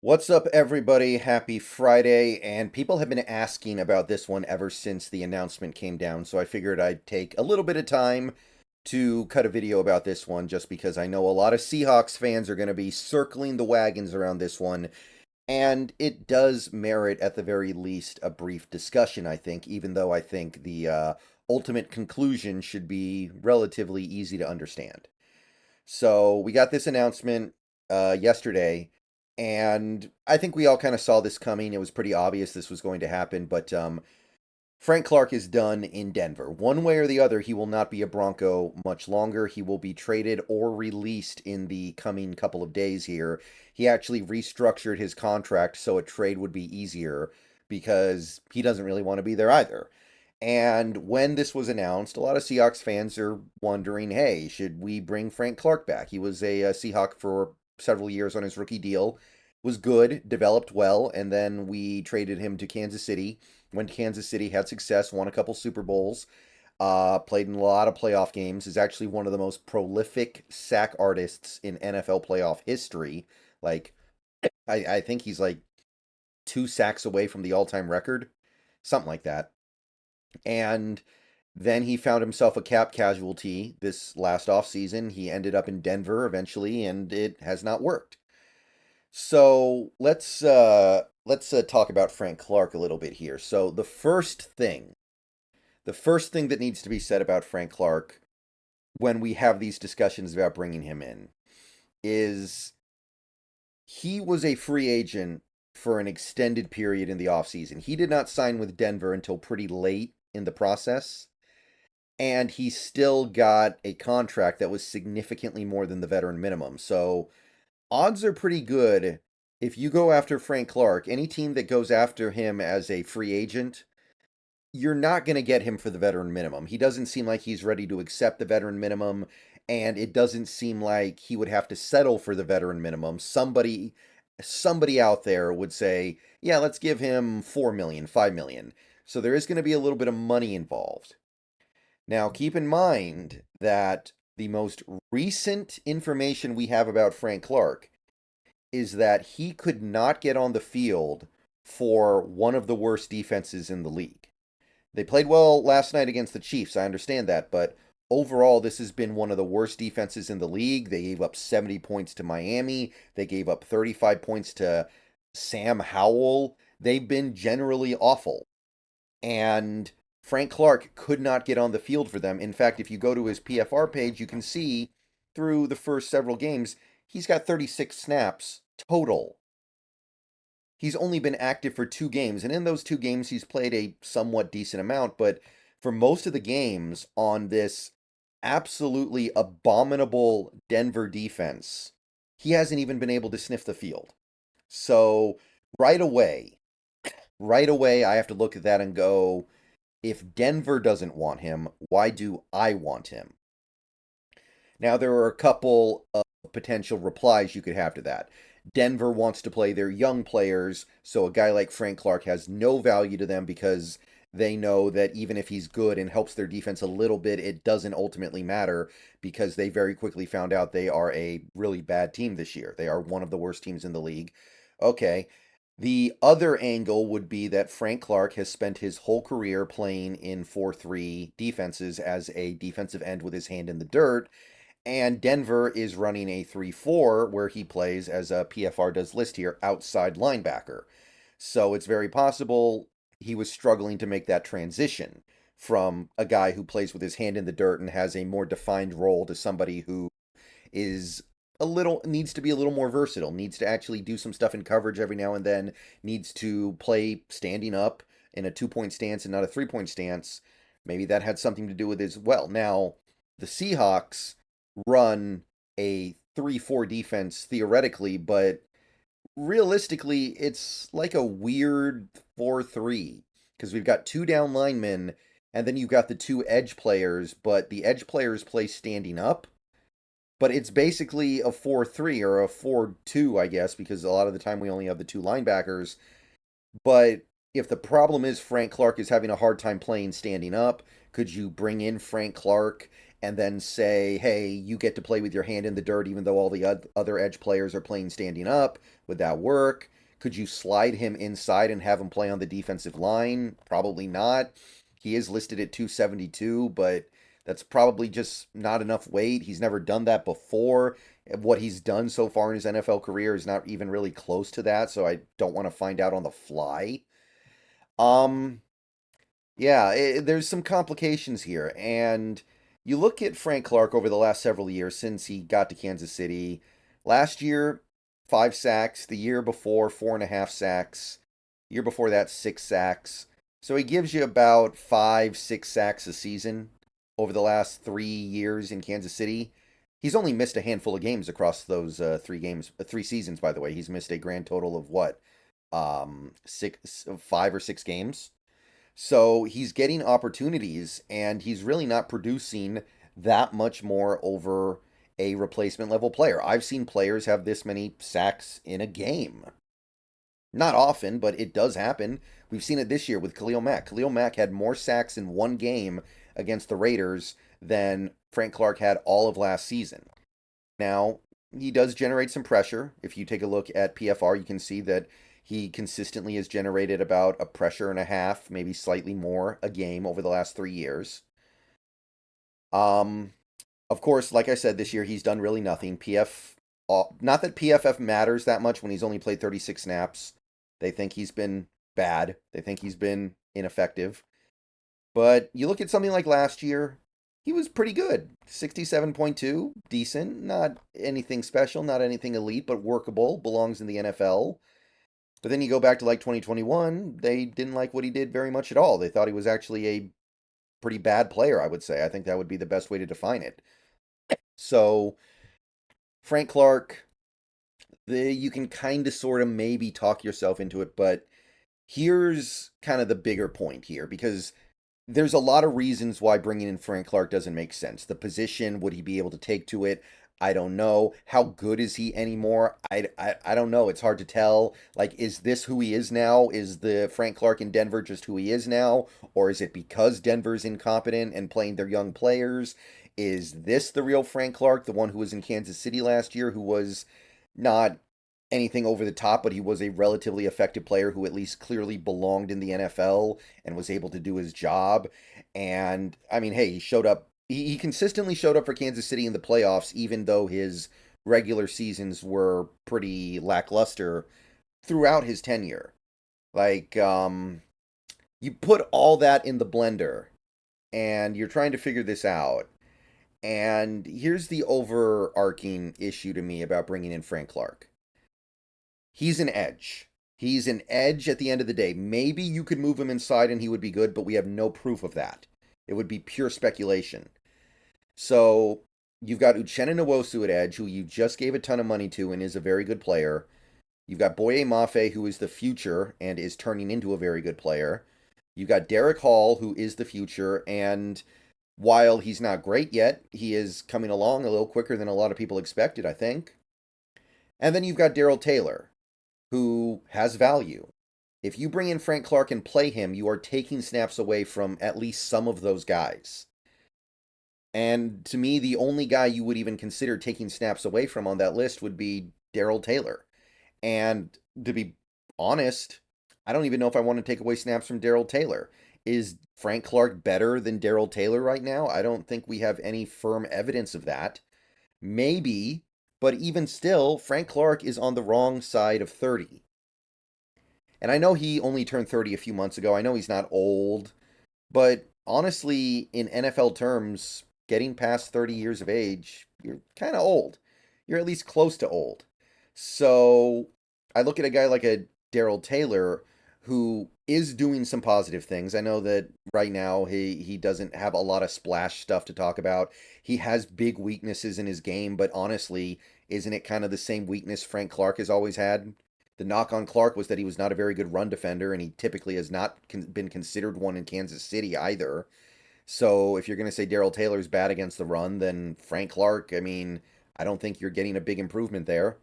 What's up, everybody? Happy Friday. And people have been asking about this one ever since the announcement came down, so I figured I'd take a little bit of time to cut a video about this one just because I know a lot of Seahawks fans are going to be circling the wagons around this one, and it does merit, at the very least, a brief discussion, I think, even though I think the ultimate conclusion should be relatively easy to understand. So we got this announcement yesterday, and I think we all kind of saw this coming. It was pretty obvious this was going to happen, but Frank Clark is done in Denver. One way or the other, he will not be a Bronco much longer. He will be traded or released in the coming couple of days here. He actually restructured his contract so a trade would be easier because he doesn't really want to be there either. And when this was announced, a lot of Seahawks fans are wondering, hey, should we bring Frank Clark back? He was a Seahawk for several years on his rookie deal, was good, developed well, and then we traded him to Kansas City when Kansas City had success, won a couple Super Bowls, played in a lot of playoff games, is actually one of the most prolific sack artists in NFL playoff history. Like, I think he's like 2 sacks away from the all-time record, something like that. And then he found himself a cap casualty this last offseason. He ended up in Denver eventually, and it has not worked. So let's talk about Frank Clark a little bit here. So the first thing that needs to be said about Frank Clark when we have these discussions about bringing him in is he was a free agent for an extended period in the offseason. He did not sign with Denver until pretty late in the process, and he still got a contract that was significantly more than the veteran minimum. So odds are pretty good if you go after Frank Clark, any team that goes after him as a free agent, you're not going to get him for the veteran minimum. He doesn't seem like he's ready to accept the veteran minimum, and it doesn't seem like he would have to settle for the veteran minimum. Somebody out there would say, "Yeah, let's give him 4 million, 5 million." So there is going to be a little bit of money involved. Now, keep in mind that the most recent information we have about Frank Clark is that he could not get on the field for one of the worst defenses in the league. They played well last night against the Chiefs, I understand that, but overall, this has been one of the worst defenses in the league. They gave up 70 points to Miami, they gave up 35 points to Sam Howell. They've been generally awful. And Frank Clark could not get on the field for them. In fact, if you go to his PFR page, you can see through the first several games, he's got 36 snaps total. He's only been active for 2 games, and in those 2 games, he's played a somewhat decent amount. But for most of the games on this absolutely abominable Denver defense, he hasn't even been able to sniff the field. So right away, right away, I have to look at that and go, if Denver doesn't want him, why do I want him? Now, there are a couple of potential replies you could have to that. Denver wants to play their young players, so a guy like Frank Clark has no value to them because they know that even if he's good and helps their defense a little bit, it doesn't ultimately matter because they very quickly found out they are a really bad team this year. They are one of the worst teams in the league. Okay. The other angle would be that Frank Clark has spent his whole career playing in 4-3 defenses as a defensive end with his hand in the dirt, and Denver is running a 3-4 where he plays, as a PFR does list here, outside linebacker. So it's very possible he was struggling to make that transition from a guy who plays with his hand in the dirt and has a more defined role to somebody who is a little needs to be a little more versatile, needs to actually do some stuff in coverage every now and then, needs to play standing up in a 2 point stance and not a 3 point stance. Maybe that had something to do with it as well. Now, the Seahawks run a 3-4 defense theoretically, but realistically, it's like a weird 4-3 because we've got 2 down linemen and then you've got the 2 edge players, but the edge players play standing up. But it's basically a 4-3 or a 4-2, I guess, because a lot of the time we only have the 2 linebackers. But if the problem is Frank Clark is having a hard time playing standing up, could you bring in Frank Clark and then say, hey, you get to play with your hand in the dirt even though all the other edge players are playing standing up? Would that work? Could you slide him inside and have him play on the defensive line? Probably not. He is listed at 272, but that's probably just not enough weight. He's never done that before. What he's done so far in his NFL career is not even really close to that, so I don't want to find out on the fly. Um, yeah, there's some complications here, and you look at Frank Clark over the last several years since he got to Kansas City. Last year, 5 sacks. The year before, 4.5 sacks. The year before that, 6 sacks. So he gives you about 5, 6 sacks a season over the last 3 years in Kansas City. He's only missed a handful of games across those 3 seasons. By the way, he's missed a grand total of what, 5 or 6 games. So he's getting opportunities, and he's really not producing that much more over a replacement level player. I've seen players have this many sacks in a game. Not often, but it does happen. We've seen it this year with Khalil Mack. Khalil Mack had more sacks in one game against the Raiders than Frank Clark had all of last season. Now, he does generate some pressure. If you take a look at PFR, you can see that he consistently has generated about a pressure and a half, maybe slightly more a game over the last 3 years. Um, of course, like I said, this year he's done really nothing. Not that PFF matters that much when he's only played 36 snaps. They think he's been bad. They think he's been ineffective. But you look at something like last year, he was pretty good. 67.2, decent. Not anything special, not anything elite, but workable. Belongs in the NFL. But then you go back to like 2021, they didn't like what he did very much at all. They thought he was actually a pretty bad player, I would say. I think that would be the best way to define it. So, Frank Clark, you can kind of sort of maybe talk yourself into it, but here's kind of the bigger point here because there's a lot of reasons why bringing in Frank Clark doesn't make sense. The position, would he be able to take to it? I don't know. How good is he anymore? I don't know. It's hard to tell. Like, is this who he is now? Is the Frank Clark in Denver just who he is now? Or is it because Denver's incompetent and playing their young players? Is this the real Frank Clark, the one who was in Kansas City last year, who was not anything over the top, but he was a relatively effective player who at least clearly belonged in the NFL and was able to do his job? And I mean, hey, he showed up. He consistently showed up for Kansas City in the playoffs, even though his regular seasons were pretty lackluster throughout his tenure. Like, you put all that in the blender and you're trying to figure this out. And here's the overarching issue to me about bringing in Frank Clark. He's an edge. He's an edge at the end of the day. Maybe you could move him inside and he would be good, but we have no proof of that. It would be pure speculation. So you've got Uchenna Nwosu at edge, who you just gave a ton of money to and is a very good player. You've got Boye Mafe, who is the future and is turning into a very good player. You've got Derek Hall, who is the future, and while he's not great yet, he is coming along a little quicker than a lot of people expected, I think. And then you've got Darrell Taylor, who has value. If you bring in Frank Clark and play him, you are taking snaps away from at least some of those guys. And to me, the only guy you would even consider taking snaps away from on that list would be Darrell Taylor. And to be honest, I don't even know if I want to take away snaps from Darrell Taylor. Is Frank Clark better than Darrell Taylor right now? I don't think we have any firm evidence of that. Maybe, but even still, Frank Clark is on the wrong side of 30. And I know he only turned 30 a few months ago. I know he's not old, but honestly, in NFL terms, getting past 30 years of age, you're kind of old. You're at least close to old. So I look at a guy like a Darrell Taylor who is doing some positive things. I know that right now he doesn't have a lot of splash stuff to talk about. He has big weaknesses in his game, but honestly, isn't it kind of the same weakness Frank Clark has always had? The knock on Clark was that he was not a very good run defender, and he typically has not been considered one in Kansas City either. So if you're going to say Darrell Taylor's bad against the run, then Frank Clark, I mean, I don't think you're getting a big improvement there.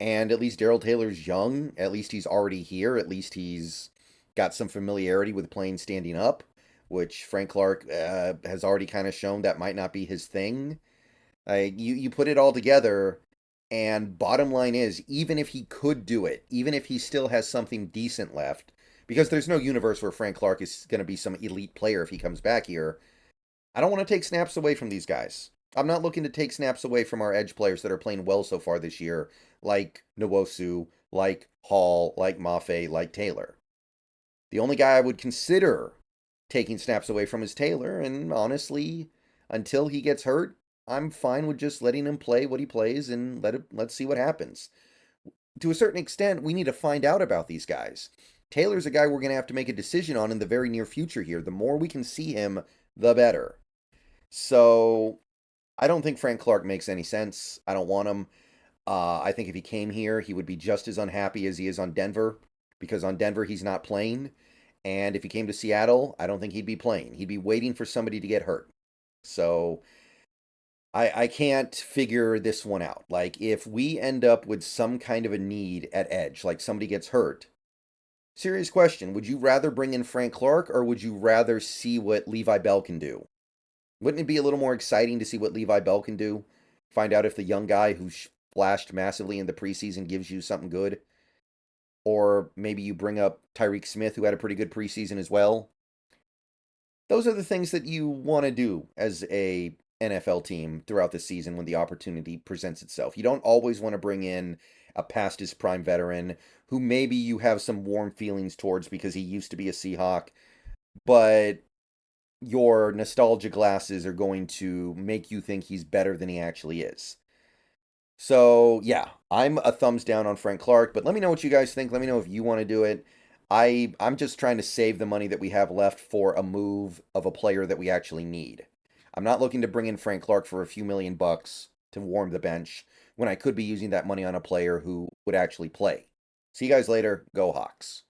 And at least Darrell Taylor's young. At least he's already here. At least he's got some familiarity with playing standing up. which Frank Clark has already kind of shown that might not be his thing. You put it all together, and bottom line is, even if he could do it, even if he still has something decent left, because there's no universe where Frank Clark is going to be some elite player if he comes back here, I don't want to take snaps away from these guys. I'm not looking to take snaps away from our edge players that are playing well so far this year, like Nwosu, like Hall, like Mafe, like Taylor. The only guy I would consider taking snaps away from is Taylor, and honestly, until he gets hurt, I'm fine with just letting him play what he plays and let's see what happens. To a certain extent, we need to find out about these guys. Taylor's a guy we're going to have to make a decision on in the very near future here. The more we can see him, the better. So, I don't think Frank Clark makes any sense. I don't want him. I think if he came here, he would be just as unhappy as he is on Denver, because on Denver, he's not playing. And if he came to Seattle, I don't think he'd be playing. He'd be waiting for somebody to get hurt. So I can't figure this one out. Like, if we end up with some kind of a need at edge, like somebody gets hurt, serious question, would you rather bring in Frank Clark or would you rather see what Levi Bell can do? Wouldn't it be a little more exciting to see what Levi Bell can do? Find out if the young guy who flashed massively in the preseason gives you something good? Or maybe you bring up Tyreek Smith, who had a pretty good preseason as well. Those are the things that you want to do as a NFL team throughout the season when the opportunity presents itself. You don't always want to bring in a past his prime veteran who maybe you have some warm feelings towards because he used to be a Seahawk, but your nostalgia glasses are going to make you think he's better than he actually is. So, yeah, I'm a thumbs down on Frank Clark, but let me know what you guys think. Let me know if you want to do it. I'm just trying to save the money that we have left for a move of a player that we actually need. I'm not looking to bring in Frank Clark for a few $1,000,000 to warm the bench when I could be using that money on a player who would actually play. See you guys later. Go Hawks.